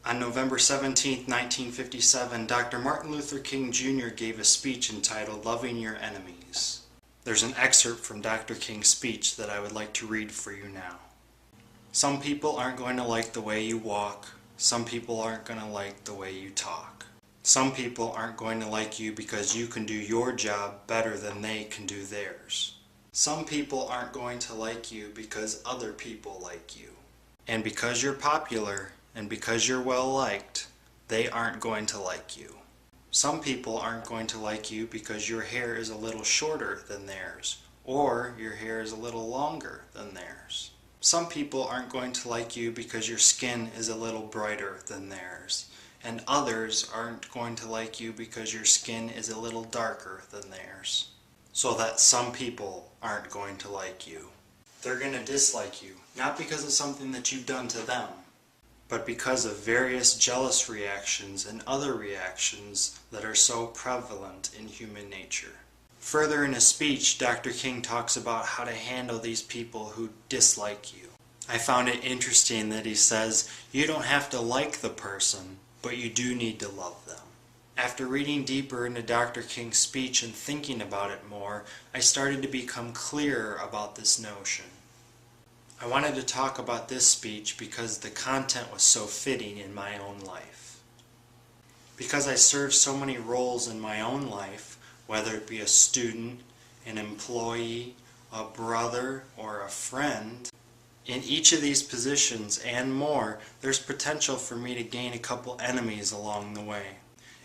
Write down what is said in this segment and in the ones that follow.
On November 17, 1957, Dr. Martin Luther King Jr. gave a speech entitled "Loving Your Enemies." There's an excerpt from Dr. King's speech that I would like to read for you now. Some people aren't going to like the way you walk. Some people aren't going to like the way you talk. Some people aren't going to like you because you can do your job better than they can do theirs. Some people aren't going to like you because other people like you. And because you're popular and because you're well liked, they aren't going to like you. Some people aren't going to like you because your hair is a little shorter than theirs, or your hair is a little longer than theirs. Some people aren't going to like you because your skin is a little brighter than theirs, and others aren't going to like you because your skin is a little darker than theirs. So that some people aren't going to like you. They're going to dislike you, not because of something that you've done to them, but because of various jealous reactions and other reactions that are so prevalent in human nature. Further in his speech, Dr. King talks about how to handle these people who dislike you. I found it interesting that he says, you don't have to like the person, but you do need to love them. After reading deeper into Dr. King's speech and thinking about it more, I started to become clearer about this notion. I wanted to talk about this speech because the content was so fitting in my own life. Because I served so many roles in my own life, whether it be a student, an employee, a brother, or a friend, in each of these positions and more, there's potential for me to gain a couple enemies along the way.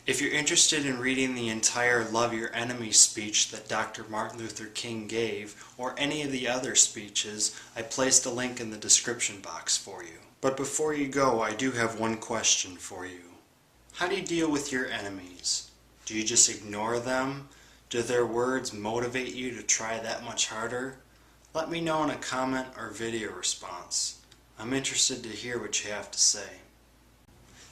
If you're interested in reading the entire Love Your Enemies speech that Dr. Martin Luther King gave, or any of the other speeches, I placed a link in the description box for you. But before you go, I do have one question for you. How do you deal with your enemies? Do you just ignore them? Do their words motivate you to try that much harder? Let me know in a comment or video response. I'm interested to hear what you have to say.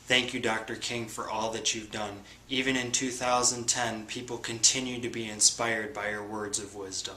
Thank you, Dr. King, for all that you've done. Even in 2010, people continue to be inspired by your words of wisdom.